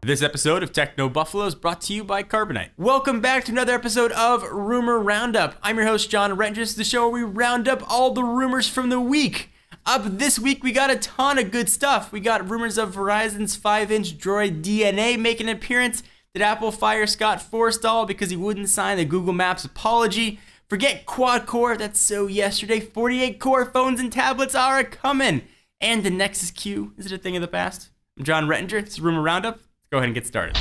This episode of Techno Buffalo is brought to you by Carbonite. Welcome back to another episode of Rumor Roundup. I'm your host, John Rentges, the show where we round up all the rumors from the week. Up this week, we got a ton of good stuff. We got rumors of Verizon's 5-inch Droid DNA making an appearance. Did Apple fire Scott Forstall because he wouldn't sign the Google Maps apology? Forget quad-core, that's so yesterday. 48-core phones and tablets are a-coming. And the Nexus Q, is it a thing of the past? I'm John Rettinger, this is Rumor Roundup. Go ahead and get started.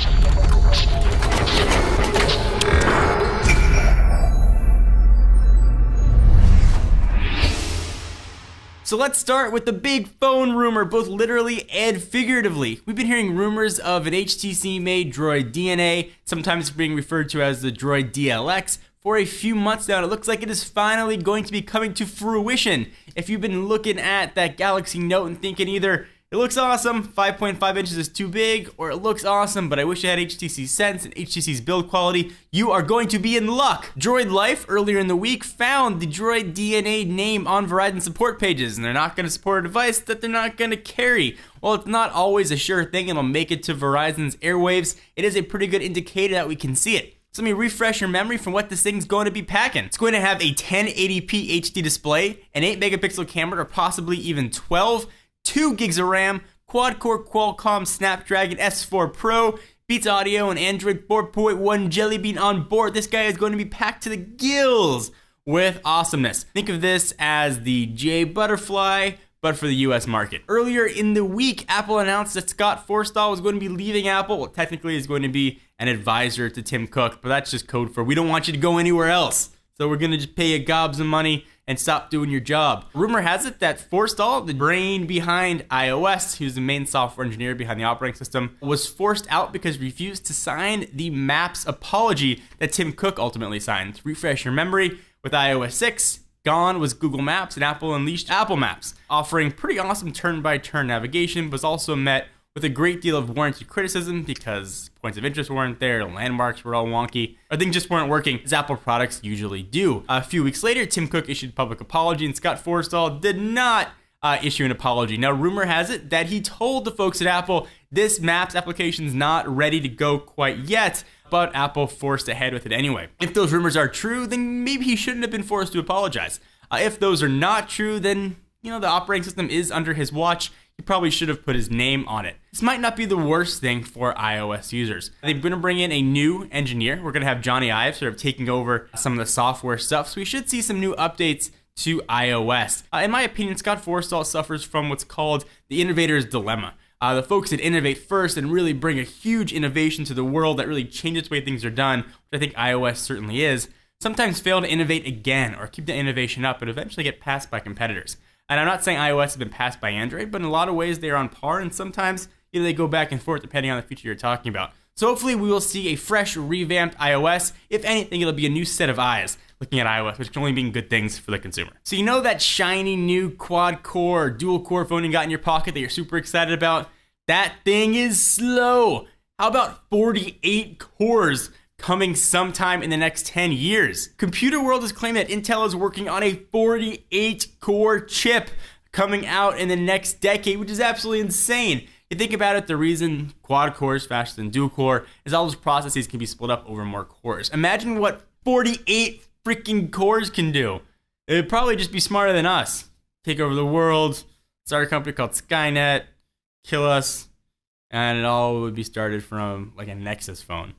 So let's start with the big phone rumor, both literally and figuratively. We've been hearing rumors of an HTC-made Droid DNA, sometimes being referred to as the Droid DLX, for a few months now, and it looks like it is finally going to be coming to fruition. If you've been looking at that Galaxy Note and thinking either, it looks awesome, 5.5 inches is too big, or it looks awesome, but I wish I had HTC Sense and HTC's build quality, you are going to be in luck. Droid Life, earlier in the week, found the Droid DNA name on Verizon support pages, and they're not going to support a device that they're not going to carry. While it's not always a sure thing it'll make it to Verizon's airwaves, it is a pretty good indicator that we can see it. So let me refresh your memory from what this thing's going to be packing. It's going to have a 1080p HD display, an 8 megapixel camera, or possibly even 12, 2 gigs of RAM, quad-core Qualcomm Snapdragon S4 Pro, Beats Audio, and Android 4.1 Jelly Bean on board. This guy is going to be packed to the gills with awesomeness. Think of this as the J Butterfly, but for the US market. Earlier in the week, Apple announced that Scott Forstall was going to be leaving Apple. Well, technically, he's going to be an advisor to Tim Cook, but that's just code for we don't want you to go anywhere else. So we're going to just pay you gobs of money and stop doing your job. Rumor has it that Forstall, the brain behind iOS, who's the main software engineer behind the operating system, was forced out because he refused to sign the Maps apology that Tim Cook ultimately signed. To refresh your memory, with iOS 6, gone was Google Maps, and Apple unleashed Apple Maps, offering pretty awesome turn-by-turn navigation, but was also met with a great deal of warranted criticism because points of interest weren't there, landmarks were all wonky, or things just weren't working as Apple products usually do. A few weeks later, Tim Cook issued a public apology, and Scott Forstall did not issue an apology. Now, rumor has it that he told the folks at Apple, this Maps application's not ready to go quite yet, but Apple forced ahead with it anyway. If those rumors are true, then maybe he shouldn't have been forced to apologize. If those are not true, then, the operating system is under his watch. He probably should have put his name on it. This might not be the worst thing for iOS users. They're going to bring in a new engineer. We're going to have Johnny Ive sort of taking over some of the software stuff, so we should see some new updates to iOS. In my opinion, Scott Forstall suffers from what's called the innovator's dilemma. The folks that innovate first and really bring a huge innovation to the world that really changes the way things are done, which I think iOS certainly is, sometimes fail to innovate again or keep the innovation up and eventually get passed by competitors. And I'm not saying iOS has been passed by Android, but in a lot of ways they are on par, and sometimes they go back and forth depending on the feature you're talking about. So hopefully we will see a fresh, revamped iOS. If anything, it'll be a new set of eyes looking at iOS, which can only mean good things for the consumer. So that shiny new quad-core or dual-core phone you got in your pocket that you're super excited about? That thing is slow. How about 48 cores coming sometime in the next 10 years? Computer World has claimed that Intel is working on a 48-core chip coming out in the next decade, which is absolutely insane. You think about it, the reason quad core is faster than dual core is all those processes can be split up over more cores. Imagine what 48 freaking cores can do. It would probably just be smarter than us. Take over the world, start a company called Skynet, kill us, and it all would be started from like a Nexus phone.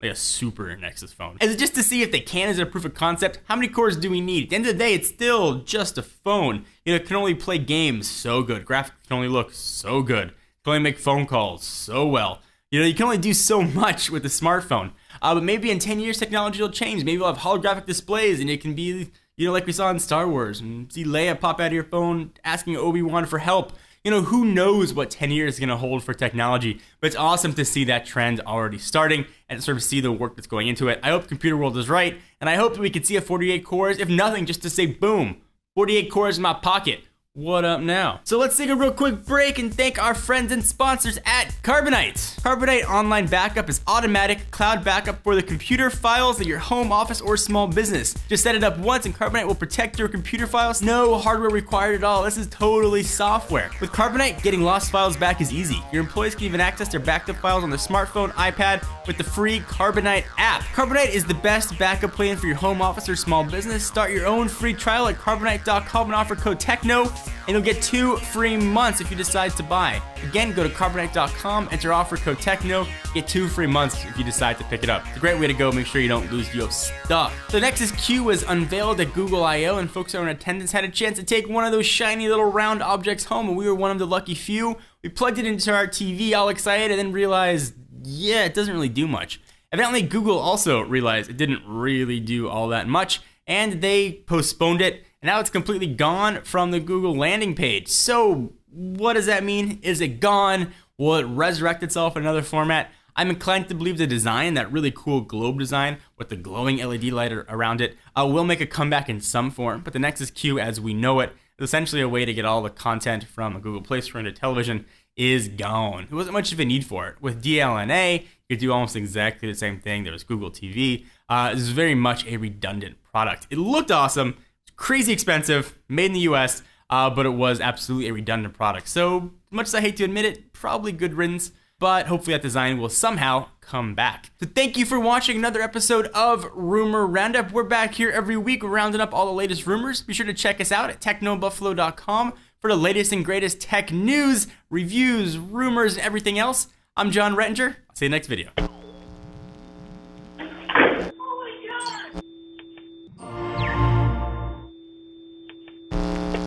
Like a super Nexus phone. Is it just to see if they can? Is it a proof of concept? How many cores do we need? At the end of the day, it's still just a phone. It can only play games so good. Graphics can only look so good. It can only make phone calls so well. You can only do so much with a smartphone. But maybe in 10 years, technology will change. Maybe we'll have holographic displays and it can be, like we saw in Star Wars, and see Leia pop out of your phone asking Obi-Wan for help. Who knows what 10 years is going to hold for technology, but it's awesome to see that trend already starting and sort of see the work that's going into it. I hope Computer World is right, and I hope that we could see a 48 cores, if nothing, just to say, boom, 48 cores in my pocket. what up now? So let's take a real quick break and thank our friends and sponsors at Carbonite. Carbonite Online Backup is automatic cloud backup for the computer files at your home office or small business. Just set it up once and Carbonite will protect your computer files. No hardware required at all. This is totally software. With Carbonite, getting lost files back is easy. Your employees can even access their backed up files on their smartphone, iPad with the free Carbonite app. Carbonite is the best backup plan for your home office or small business. Start your own free trial at carbonite.com and offer code TECHNO, and you'll get 2 free months if you decide to buy. Again, go to carbonite.com, enter offer code TECHNO, get 2 free months if you decide to pick it up. It's a great way to go. Make sure you don't lose your stuff. So Nexus Q was unveiled at Google I/O, and folks that were in attendance had a chance to take one of those shiny little round objects home, and we were one of the lucky few. We plugged it into our TV all excited and then realized, yeah, it doesn't really do much. Evidently, Google also realized it didn't really do all that much, and they postponed it, and now it's completely gone from the Google landing page. So what does that mean? Is it gone? Will it resurrect itself in another format? I'm inclined to believe the design, that really cool globe design with the glowing LED light around it, will make a comeback in some form, but the Nexus Q as we know it is essentially a way to get all the content from a Google Play Store into television is gone. There wasn't much of a need for it. With DLNA, you could do almost exactly the same thing. There was Google TV. This is very much a redundant product. It looked awesome, crazy expensive, made in the US, but it was absolutely a redundant product. So much as I hate to admit it, probably good riddance, but hopefully that design will somehow come back. So thank you for watching another episode of Rumor Roundup. We're back here every week rounding up all the latest rumors. Be sure to check us out at technobuffalo.com for the latest and greatest tech news, reviews, rumors, and everything else. I'm John Rettinger. I'll see you next video.